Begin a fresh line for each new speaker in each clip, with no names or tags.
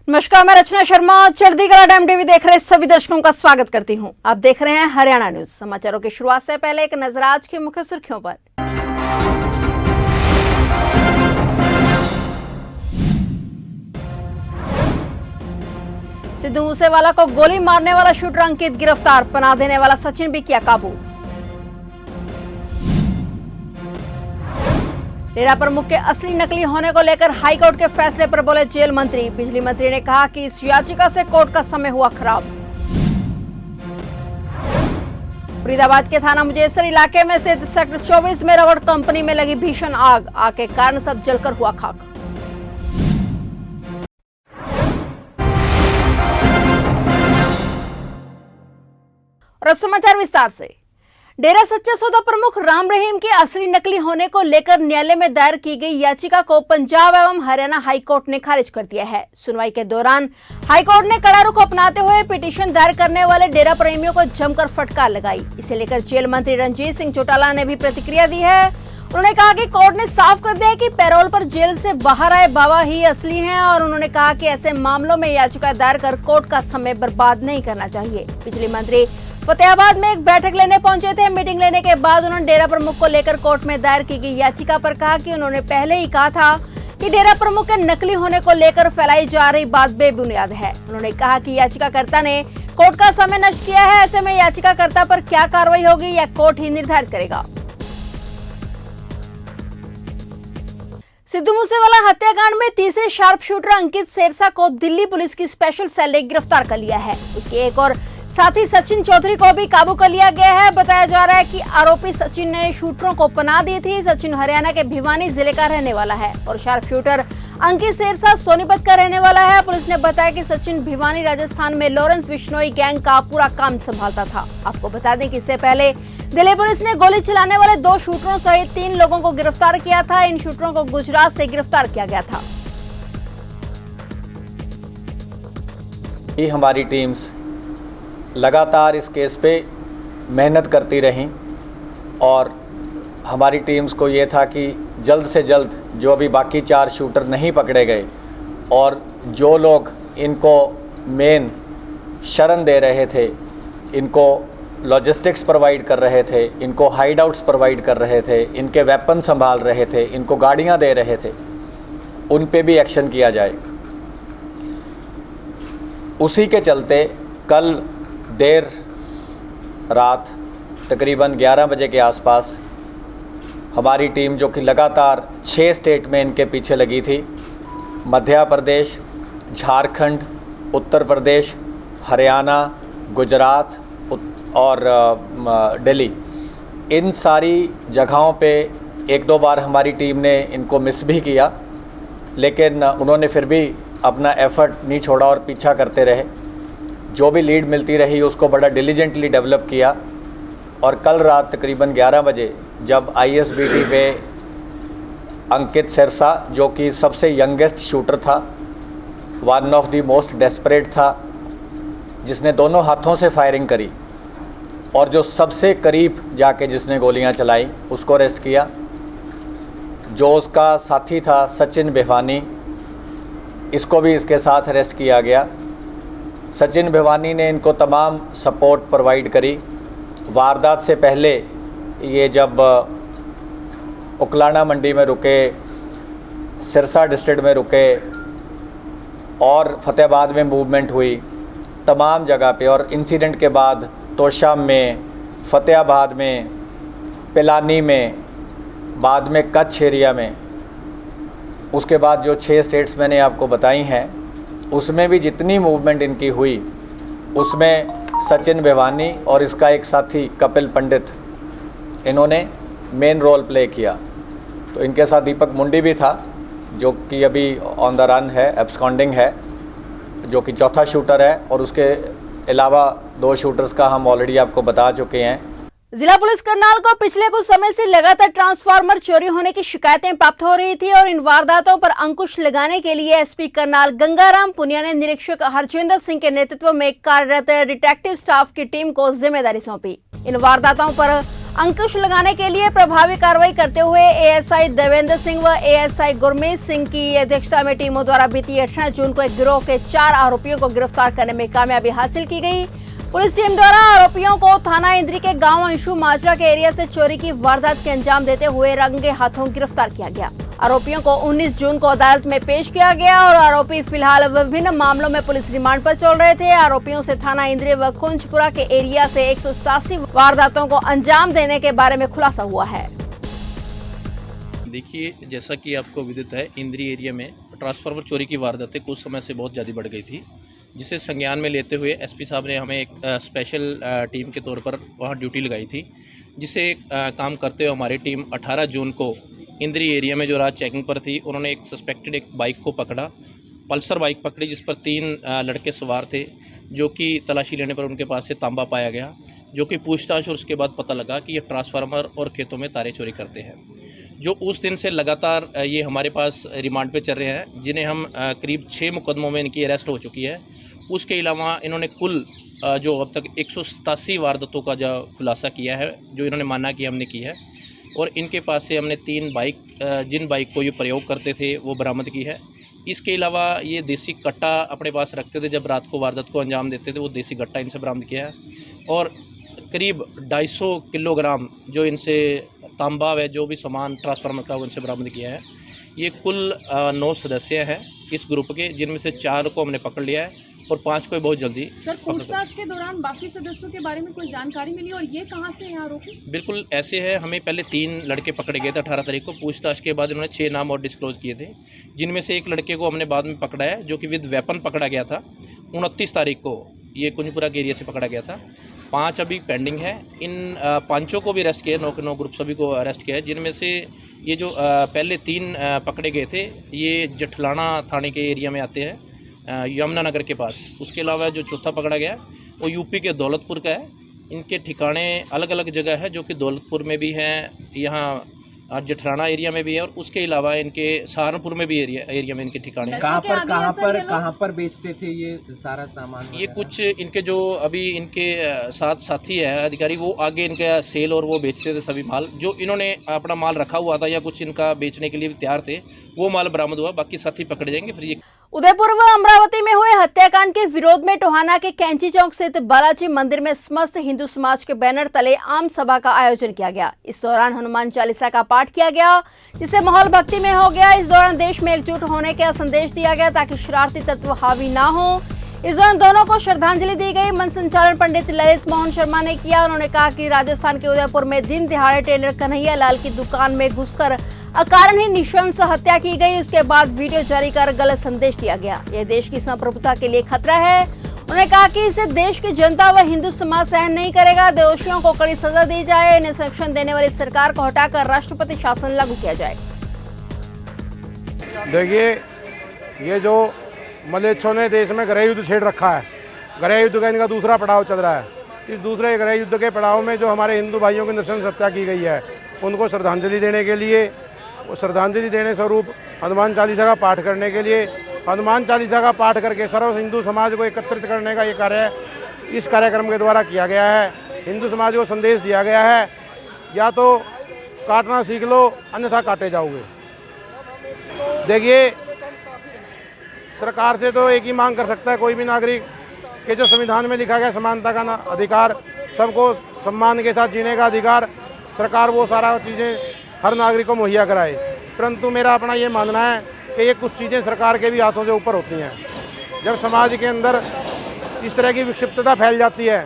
नमस्कार, मैं रचना शर्मा चढ़ती कला टाइम टीवी देख रहे सभी दर्शकों का स्वागत करती हूं। आप देख रहे हैं हरियाणा न्यूज। समाचारों की शुरुआत से पहले एक नजर आज की मुख्य सुर्खियों पर। सिद्धू मूसेवाला को गोली मारने वाला शूटर अंकित गिरफ्तार, पनाह देने वाला सचिन भी किया काबू। डेरा प्रमुख के असली नकली होने को लेकर हाईकोर्ट के फैसले पर बोले जेल मंत्री। बिजली मंत्री ने कहा कि इस याचिका से कोर्ट का समय हुआ खराब। फरीदाबाद के थाना मुजेसर इलाके में स्थित सेक्टर 24 में रबड़ कंपनी में लगी भीषण आग के कारण सब जलकर हुआ खाक। और अब समाचार विस्तार से। डेरा सच्चा सौदा प्रमुख राम रहीम के असली नकली होने को लेकर न्यायालय में दायर की गई याचिका को पंजाब एवं हरियाणा हाईकोर्ट ने खारिज कर दिया है। सुनवाई के दौरान हाईकोर्ट ने कड़ा रुख अपनाते हुए पिटीशन दायर करने वाले डेरा प्रेमियों को जमकर फटकार लगाई। इसे लेकर जेल मंत्री रणजीत सिंह चौटाला ने भी प्रतिक्रिया दी है। उन्होंने कहा कि कोर्ट ने साफ कर दिया है कि पैरोल पर जेल से बाहर आए बाबा ही असली हैं और उन्होंने कहा कि ऐसे मामलों में याचिका दायर कर कोर्ट का समय बर्बाद नहीं करना चाहिए। बिजली मंत्री फतेहाबाद में एक बैठक लेने पहुंचे थे। मीटिंग लेने के बाद उन्होंने डेरा प्रमुख को लेकर कोर्ट में दायर की गई याचिका पर कहा कि उन्होंने पहले ही कहा था कि डेरा प्रमुख के नकली होने को लेकर फैलाई जा रही बात बेबुनियाद है। उन्होंने कहा कि याचिकाकर्ता ने कोर्ट का समय नष्ट किया है। ऐसे में याचिकाकर्ता पर क्या कार्रवाई होगी यह कोर्ट ही निर्धारित करेगा। सिद्धू मूसेवाला हत्याकांड में तीसरे शार्प शूटर अंकित सेरसा को दिल्ली पुलिस की स्पेशल सेल ने गिरफ्तार कर लिया है। उसके एक और साथी सचिन चौधरी को भी काबू कर लिया गया है। बताया जा रहा है कि आरोपी सचिन ने शूटरों को पनाह दी थी। सचिन हरियाणा के भिवानी जिले का रहने वाला है और शार्प शूटर अंकित सेरसा सोनीपत का रहने वाला है। पुलिस ने बताया कि सचिन भिवानी राजस्थान में लॉरेंस बिश्नोई गैंग का पूरा काम संभालता था। आपको बता दें कि इससे पहले दिल्ली पुलिस ने गोली चलाने वाले 2 शूटरों सहित 3 लोगों को गिरफ्तार किया था। इन शूटरों को गुजरात से गिरफ्तार किया गया था।
हमारी टीम्स लगातार इस केस पे मेहनत करती रहीं और हमारी टीम्स को ये था कि जल्द से जल्द जो अभी बाकी 4 शूटर नहीं पकड़े गए और जो लोग इनको मेन शरण दे रहे थे, इनको लॉजिस्टिक्स प्रोवाइड कर रहे थे, इनको हाइड आउट्स प्रोवाइड कर रहे थे, इनके वेपन संभाल रहे थे, इनको गाड़ियाँ दे रहे थे, उन पे भी एक्शन किया जाए। उसी के चलते कल देर रात तकरीबन 11 बजे के आसपास हमारी टीम जो कि लगातार 6 स्टेट में इनके पीछे लगी थी, मध्य प्रदेश, झारखंड, उत्तर प्रदेश, हरियाणा, गुजरात और दिल्ली, इन सारी जगहों पे 1-2 बार हमारी टीम ने इनको मिस भी किया, लेकिन उन्होंने फिर भी अपना एफर्ट नहीं छोड़ा और पीछा करते रहे। जो भी लीड मिलती रही उसको बड़ा डिलीजेंटली डेवलप किया और कल रात तकरीबन 11 बजे जब ISBT पे अंकित सेरसा जो कि सबसे यंगेस्ट शूटर था, one of the most desperate था, जिसने दोनों हाथों से फायरिंग करी और जो सबसे करीब जाके जिसने गोलियां चलाई उसको अरेस्ट किया। जो उसका साथी था सचिन भिवानी, इसको भी इसके साथ अरेस्ट किया गया। सचिन भिवानी ने इनको तमाम सपोर्ट प्रोवाइड करी। वारदात से पहले ये जब उकलाना मंडी में रुके, सिरसा डिस्ट्रिक्ट में रुके और फतेहाबाद में मूवमेंट हुई तमाम जगह पे, और इंसिडेंट के बाद तोशाम में, फतेहाबाद में, पिलानी में, बाद में कच्छ एरिया में, उसके बाद जो 6 स्टेट्स मैंने आपको बताई हैं उसमें भी जितनी मूवमेंट इनकी हुई उसमें सचिन भिवानी और इसका एक साथी कपिल पंडित, इन्होंने मेन रोल प्ले किया। तो इनके साथ दीपक मुंडी भी था जो कि अभी ऑन द रन है, एब्सकॉन्डिंग है, जो कि चौथा शूटर है, और उसके अलावा 2 शूटर्स का हम ऑलरेडी आपको बता चुके हैं।
जिला पुलिस करनाल को पिछले कुछ समय से लगातार ट्रांसफार्मर चोरी होने की शिकायतें प्राप्त हो रही थी और इन वारदातों पर अंकुश लगाने के लिए एसपी करनाल गंगाराम पुनिया ने निरीक्षक हरजिंदर सिंह के नेतृत्व में कार्यरत डिटेक्टिव स्टाफ की टीम को जिम्मेदारी सौंपी। इन वारदातों पर अंकुश लगाने के लिए प्रभावी कार्रवाई करते हुए एएसआई देवेंद्र सिंह व एएसआई गुरमीत सिंह की अध्यक्षता में टीमों द्वारा बीती 18 जून को एक गिरोह के 4 आरोपियों को गिरफ्तार करने में कामयाबी हासिल की गई। पुलिस टीम द्वारा आरोपियों को थाना इंद्री के गांव अंशु माजरा के एरिया से चोरी की वारदात के अंजाम देते हुए रंगे हाथों गिरफ्तार किया गया। आरोपियों को 19 जून को अदालत में पेश किया गया और आरोपी फिलहाल विभिन्न मामलों में पुलिस रिमांड पर चल रहे थे। आरोपियों से थाना इंद्री व कुंजपुरा के एरिया से 187 वारदातों को अंजाम देने के बारे में खुलासा हुआ है।
देखिए, जैसा कि आपको विदित है, इंद्री एरिया में ट्रांसफार्मर चोरी की वारदातें कुछ समय से बहुत ज़्यादा बढ़ गई थी, जिसे संज्ञान में लेते हुए एसपी साहब ने हमें एक स्पेशल टीम के तौर पर वहां ड्यूटी लगाई थी, जिसे काम करते हुए हमारी टीम 18 जून को इंद्री एरिया में जो रात चेकिंग पर थी, उन्होंने एक सस्पेक्टेड एक बाइक को पकड़ा, पल्सर बाइक पकड़ी, जिस पर 3 लड़के सवार थे, जो कि तलाशी लेने पर उनके पास से तांबा पाया गया, जो कि पूछताछ और उसके बाद पता लगा कि ये ट्रांसफार्मर और खेतों में तारे चोरी करते हैं। जो उस दिन से लगातार ये हमारे पास रिमांड पे चल रहे हैं, जिन्हें हम करीब 6 मुकदमों में इनकी अरेस्ट हो चुकी है। उसके अलावा इन्होंने कुल जो अब तक 187 वारदातों का जो खुलासा किया है, जो इन्होंने माना कि हमने की है, और इनके पास से हमने 3 बाइक, जिन बाइक को ये प्रयोग करते थे, वो बरामद की है। इसके अलावा ये देसी कट्टा अपने पास रखते थे, जब रात को वारदात को अंजाम देते थे, वो देसी कट्टा इनसे बरामद किया है, और करीब 250 किलोग्राम जो इनसे तांबा व जो भी सामान ट्रांसफार्मर का वो इनसे बरामद किया है। ये कुल 9 सदस्य हैं इस ग्रुप के, जिनमें से 4 को हमने पकड़ लिया है और 5 को बहुत जल्दी।
सर, पूछताछ के दौरान बाकी सदस्यों के बारे में कोई जानकारी मिली और ये कहां से हैं आरोपी?
बिल्कुल ऐसे है, हमें पहले 3 लड़के पकड़े गए थे 18 तारीख को। पूछताछ के बाद इन्होंने 6 नाम और डिस्क्लोज किए थे, जिनमें से एक लड़के को हमने बाद में पकड़ा है, जो कि विद वेपन पकड़ा गया था। 29 तारीख को ये कुंजपुरा के एरिया से पकड़ा गया था। 5 अभी पेंडिंग है। इन 5 को भी अरेस्ट किया, 9 के 9 ग्रुप सभी को अरेस्ट किया है, जिनमें से ये जो पहले 3 पकड़े गए थे, ये जठलाना थाने के एरिया में आते हैं, यमुनानगर के पास। उसके अलावा जो चौथा पकड़ा गया वो यूपी के दौलतपुर का है। इनके ठिकाने अलग अलग जगह है, जो कि दौलतपुर में भी हैं, यहाँ जठराना एरिया में भी है, और उसके अलावा इनके सहारनपुर में भी एरिया में इनके ठिकाने हैं।
कहाँ पर बेचते थे ये सारा सामान?
ये कुछ इनके जो अभी इनके साथ साथी है अधिकारी, वो आगे इनका सेल और वो बेचते थे सभी माल। जो इन्होंने अपना माल रखा हुआ था या कुछ इनका बेचने के लिए भी तैयार थे, वो माल बरामद हुआ। बाकी साथी पकड़े जाएंगे। फिर ये
उदयपुर व अमरावती में हुए हत्याकांड के विरोध में टोहाना के कैंची चौक स्थित बालाजी मंदिर में समस्त हिंदू समाज के बैनर तले आम सभा का आयोजन किया गया। इस दौरान हनुमान चालीसा का पाठ किया गया, जिससे माहौल भक्ति में हो गया। इस दौरान देश में एकजुट होने का संदेश दिया गया, ताकि शरारती तत्व हावी ना हो। इस दौरान दोनों को श्रद्धांजलि दी गई। मंच संचालन पंडित ललित मोहन शर्मा ने किया। उन्होंने कहा कि राजस्थान के उदयपुर में दिन दिहाड़े टेलर कन्हैया लाल की दुकान में घुसकर अकारण ही निशंस हत्या की गई। उसके बाद वीडियो जारी कर गलत संदेश दिया गया। यह देश की संप्रभुता के लिए खतरा है। उन्होंने कहा कि इसे देश की जनता व हिंदू समाज सहन नहीं करेगा। दोषियों को कड़ी सजा दी जाए। इन्हें संरक्षण देने वाली सरकार को हटाकर राष्ट्रपति शासन लागू किया जाए।
देखिए, ये जो मलेच्छों ने देश में गृह युद्ध छेड़ रखा है, गृह युद्ध का इनका दूसरा पड़ाव चल रहा है। इस दूसरे गृह युद्ध के पड़ाव में जो हमारे हिंदू भाइयों की नृशंस हत्या की गई है, उनको श्रद्धांजलि देने के लिए, श्रद्धांजलि देने स्वरूप हनुमान चालीसा का पाठ करने के लिए, हनुमान चालीसा का पाठ करके सर्व हिंदू समाज को एकत्रित करने का ये कार्य इस कार्यक्रम के द्वारा किया गया है। हिंदू समाज को संदेश दिया गया है, या तो काटना सीख लो, अन्यथा काटे जाओगे। देखिए, सरकार से तो एक ही मांग कर सकता है कोई भी नागरिक, कि जो संविधान में लिखा गया समानता का अधिकार, सबको सम्मान के साथ जीने का अधिकार, सरकार वो सारा चीज़ें हर नागरिक को मुहैया कराए। परंतु मेरा अपना ये मानना है कि ये कुछ चीज़ें सरकार के भी हाथों से ऊपर होती हैं। जब समाज के अंदर इस तरह की विक्षिप्तता फैल जाती है,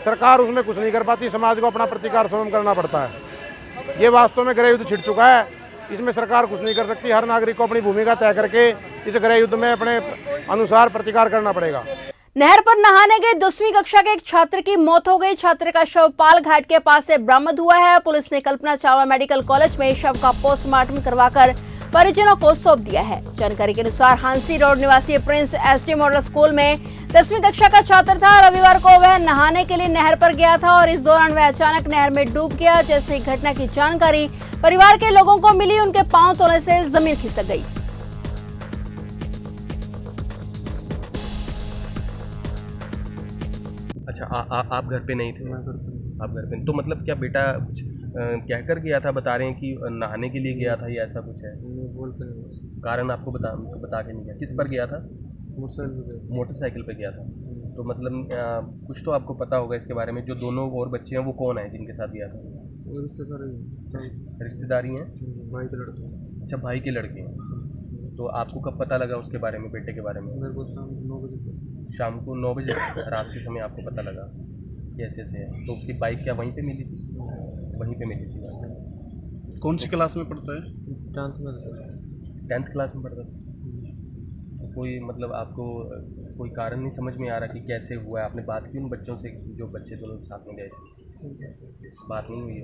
सरकार उसमें कुछ नहीं कर पाती, समाज को अपना प्रतिकार स्वयं करना पड़ता है। ये वास्तव में गृह युद्ध छिड़ चुका है, इसमें सरकार कुछ नहीं कर सकती। हर नागरिक को अपनी भूमिका तय करके इस गृह युद्ध में अपने अनुसार प्रतिकार करना पड़ेगा।
नहर पर नहाने गए 10वीं कक्षा के एक छात्र की मौत हो गई। छात्र का शव पाल घाट के पास से बरामद हुआ है। पुलिस ने कल्पना चावला मेडिकल कॉलेज में शव का पोस्टमार्टम करवाकर परिजनों को सौंप दिया है। जानकारी के अनुसार हांसी रोड निवासी प्रिंस एसडी मॉडल स्कूल में 10वीं कक्षा का छात्र था। रविवार को वह नहाने के लिए नहर पर गया था और इस दौरान वह अचानक नहर में डूब गया। जैसे ही घटना की जानकारी परिवार के लोगों को मिली, उनके पांव तले से जमीन खिसक गई।
अच्छा आप घर पे नहीं थे? मैं घर पे नहीं। आप घर पे नहीं। तो मतलब क्या बेटा कुछ कह कर गया था, बता रहे हैं कि नहाने के लिए गया था या ऐसा कुछ है?
बोल कर नहीं।
कारण आपको बता के नहीं गया? किस पर गया था? मोटरसाइकिल पे गया था। तो मतलब कुछ तो आपको पता होगा इसके बारे में, जो दोनों और बच्चे हैं वो कौन है जिनके साथ गया था? रिश्तेदारी हैं?
भाई के लड़के।
अच्छा, भाई के लड़के हैं। तो आपको कब पता लगा उसके बारे में, बेटे के बारे में?
मेरे को शाम को 9 बजे
शाम को 9 बजे रात के समय आपको पता लगा कि ऐसे ऐसे है। तो उसकी बाइक क्या वहीं पे मिली थी? वहीं पे मिली थी बाइक।
कौन सी क्लास में पढ़ता है?
10th क्लास में पढ़ता था। तो कोई मतलब आपको कोई कारण नहीं समझ में आ रहा कि कैसे हुआ है? आपने बात की उन बच्चों से जो बच्चे दोनों साथ में गए थे? बात नहीं हुई है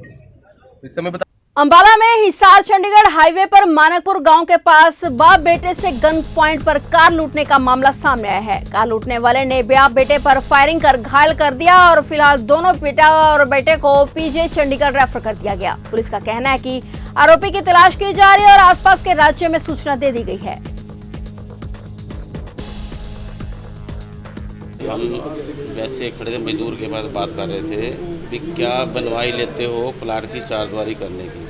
तो इस समय बता।
अंबाला में हिसार चंडीगढ़ हाईवे पर मानकपुर गांव के पास बाप बेटे से गन पॉइंट पर कार लूटने का मामला सामने आया है। कार लूटने वाले ने बाप बेटे पर फायरिंग कर घायल कर दिया और फिलहाल दोनों पिता और बेटे को पीजे चंडीगढ़ रेफर कर दिया गया। पुलिस का कहना है कि आरोपी की तलाश की जा रही है और आसपास के राज्य में सूचना दे दी गई है।
हम वैसे खड़े थे, मजदूर के पास बात कर रहे थे कि क्या बनवाई लेते हो प्लाट की चारदीवारी करने की।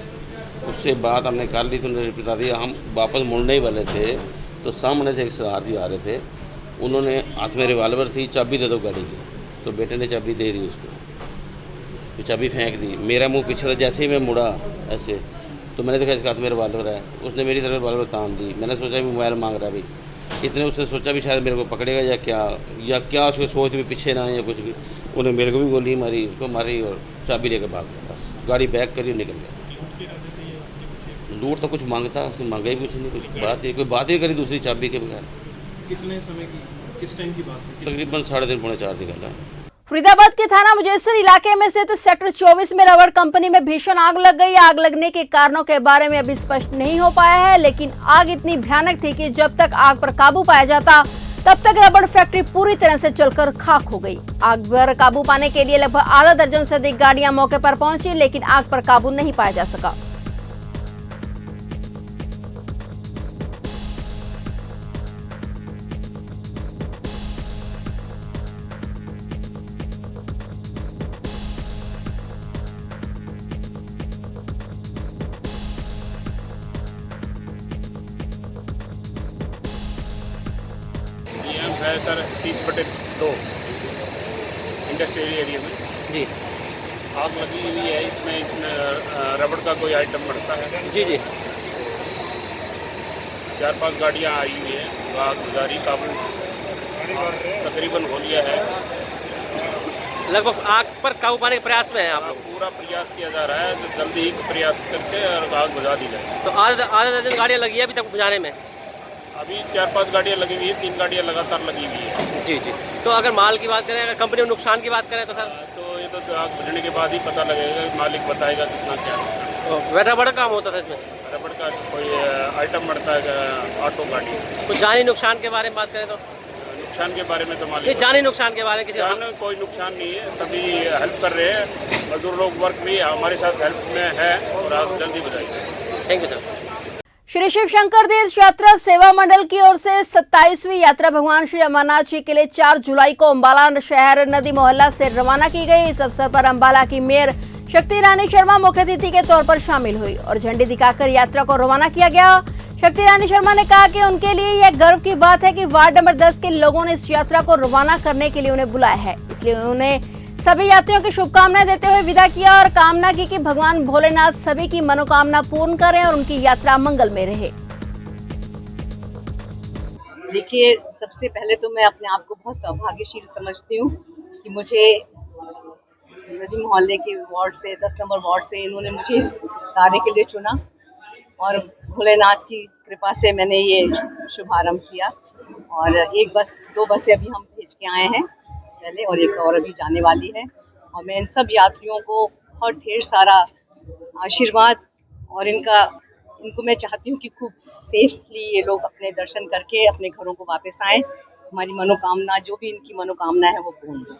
उससे बात हमने कर ली तो उन्होंने बता दिया। हम वापस मुड़ने ही वाले थे तो सामने से एक सरदार जी आ रहे थे, उन्होंने हाथ में रिवाल्वर थी, चाबी दे दो गाड़ी की। तो बेटे ने चाबी दे दी उसको, तो चाबी फेंक दी। मेरा मुंह पीछे था, जैसे ही मैं मुड़ा ऐसे तो मैंने देखा इसके हाथ में रिवाल्वर है। उसने मेरी तरफ रिवाल्वर तान दी। मैंने सोचा भी मोबाइल मांग रहा है भाई। इतने उसने सोचा भी शायद मेरे को पकड़ेगा या क्या उसको सोच भी पीछे ना या कुछ भी। उन्हें मेरे को भी गोली मारी, उसको मारी और चाबी लेकर भाग गया। बस गाड़ी बैक करी और निकल गया। लूट तो कुछ मांगता, उसने मांगा ही कुछ नहीं, कोई बात ही करी दूसरी चाबी के बगैर।
कितने समय की, किस टाइम की बात है?
तकरीबन 3:30 पौने 4 की घंटा।
फरीदाबाद के थाना मुजेसर इलाके में स्थित सेक्टर 24 में रबड़ कंपनी में भीषण आग लग गई। आग लगने के कारणों के बारे में अभी स्पष्ट नहीं हो पाया है, लेकिन आग इतनी भयानक थी कि जब तक आग पर काबू पाया जाता तब तक रबड़ फैक्ट्री पूरी तरह से जलकर खाक हो गई। आग पर काबू पाने के लिए लगभग आधा दर्जन से अधिक गाड़ियां मौके पर पहुंची, लेकिन आग पर काबू नहीं पाया जा सका।
है सर 30/2 इंडस्ट्रियल एरिया में
जी
आग लगी हुई है। इसमें रबड़ का कोई आइटम बनता है।
जी जी
4-5 गाड़ियाँ आई हुई है। आग गुजारी काबू तकरीबन हो लिया है।
लगभग आग पर काबू पाने के प्रयास में है आप लोग?
पूरा प्रयास किया जा रहा है, तो जल्दी ही प्रयास करके और आग बुझा दी जाए।
तो आधा दर्जन गाड़ियाँ लगी है अभी तक बुझाने में?
अभी 4-5 गाड़ियाँ लगी हुई है, 3 गाड़ियाँ लगातार लगी हुई है।
जी जी। तो अगर माल की बात करें, अगर कंपनी में नुकसान की बात करें तो सर?
तो ये तो आग बुझने के बाद ही पता लगेगा, मालिक बताएगा कितना क्या है।
रबड़ काम होता था इसमें?
रबड़ का कोई आइटम बढ़ता है ऑटो गाड़ी।
कुछ जानी नुकसान के बारे में बात करें तो?
नुकसान के बारे में तो मालिक
जानी नुकसान के बारे में किसी
कोई नुकसान नहीं है। सभी हेल्प कर रहे हैं, मजदूर लोग वर्क भी हमारे साथ हेल्प में है और आग जल्दी बुझाएगी।
Thank you sir.
Shri Shiv Shankar तीर्थ यात्रा सेवा मंडल की ओर से 27वीं यात्रा भगवान श्री अमरनाथ जी के लिए 4 जुलाई को अंबाला शहर नदी मोहल्ला से रवाना की गई। इस अवसर पर अंबाला की मेयर शक्ति रानी शर्मा मुख्य अतिथि के तौर पर शामिल हुई और झंडी दिखाकर यात्रा को रवाना किया गया। शक्ति रानी शर्मा ने कहा कि उनके लिए यह गर्व की बात है कि वार्ड नंबर 10 के लोगों ने इस यात्रा को रवाना करने के लिए उन्हें बुलाया है, इसलिए उन्हें सभी यात्रियों की शुभकामनाएं देते हुए विदा किया और कामना की कि भगवान भोलेनाथ सभी की मनोकामना पूर्ण करें और उनकी यात्रा मंगल में रहे।
देखिए, सबसे पहले तो मैं अपने आप को बहुत सौभाग्यशील समझती हूँ कि मुझे नदी मोहल्ले के वार्ड से 10 नंबर वार्ड से इन्होंने मुझे इस कार्य के लिए चुना और भोलेनाथ की कृपा से मैंने ये शुभारंभ किया। और 2 बसें अभी हम भेज के आए हैं पहले और एक और अभी जाने वाली है। और मैं इन सब यात्रियों को बहुत ढेर सारा आशीर्वाद और इनको मैं चाहती हूँ कि खूब सेफली ये लोग अपने दर्शन करके अपने घरों को वापस आएँ। हमारी मनोकामना, जो भी इनकी मनोकामना है, वो पूर्ण हो।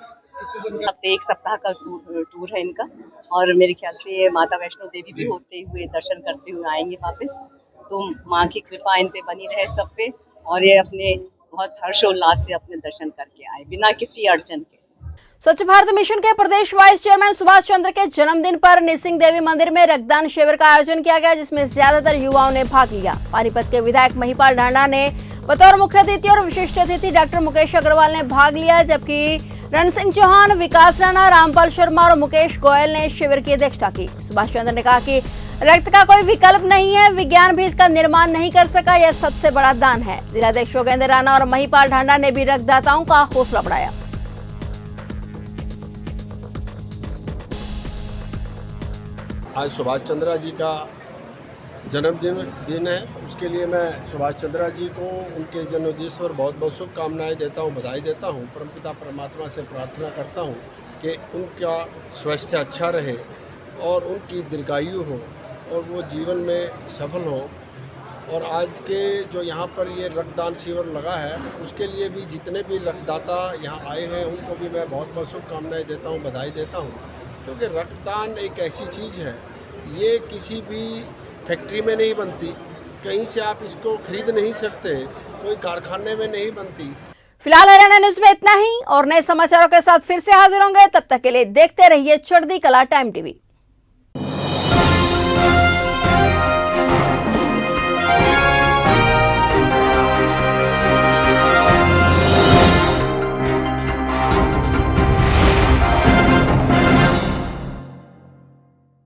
क्योंकि 1 सप्ताह का टूर है इनका और मेरे ख्याल से ये माता वैष्णो देवी भी होते हुए दर्शन करते हुए आएंगे वापस। तो माँ की कृपा इन पे बनी रहे सब पे और ये अपने बहुत हर्षोल्लास से अपने दर्शन करके आए बिना किसी अड़चन के।
स्वच्छ भारत मिशन के प्रदेश वाइस चेयरमैन सुभाष चंद्र के जन्मदिन पर निसिंग देवी मंदिर में रक्तदान शिविर का आयोजन किया गया, जिसमें ज्यादातर युवाओं ने भाग लिया। पानीपत के विधायक महिपाल ढांडा ने बतौर मुख्य अतिथि और विशिष्ट अतिथि डॉक्टर मुकेश अग्रवाल ने भाग लिया, जबकि रण सिंह चौहान, विकास राणा, रामपाल शर्मा और मुकेश गोयल ने शिविर की अध्यक्षता की। सुभाष चंद्र ने कहा कि रक्त का कोई विकल्प नहीं है, विज्ञान भी इसका निर्माण नहीं कर सका, यह सबसे बड़ा दान है। जिलाध्यक्ष योगेंद्र राणा और महिपाल ढांडा ने भी रक्तदाताओं का हौसला बढ़ाया।
आज सुभाष चंद्र जी का जन्मदिन है, उसके लिए मैं सुभाष चंद्र जी को उनके जन्मदिन पर बहुत बहुत शुभकामनाएं देता हूं, बधाई देता हूं। परमपिता परमात्मा से प्रार्थना करता हूं कि उनका स्वास्थ्य अच्छा रहे और उनकी दीर्घायु हो और वो जीवन में सफल हो। और आज के जो यहाँ पर ये रक्तदान शिविर लगा है, उसके लिए भी जितने भी रक्तदाता यहाँ आए हैं उनको भी मैं बहुत बहुत शुभकामनाएं देता हूँ, बधाई देता हूँ। क्योंकि रक्तदान एक ऐसी चीज़ है, ये किसी भी फैक्ट्री में नहीं बनती, कहीं से आप इसको खरीद नहीं सकते, कोई कारखाने में नहीं बनती।
फिलहाल हरियाणा न्यूज में इतना ही और नए समाचारों के साथ फिर से हाजिर होंगे। तब तक के लिए देखते रहिए चढ़ती कला टाइम टीवी।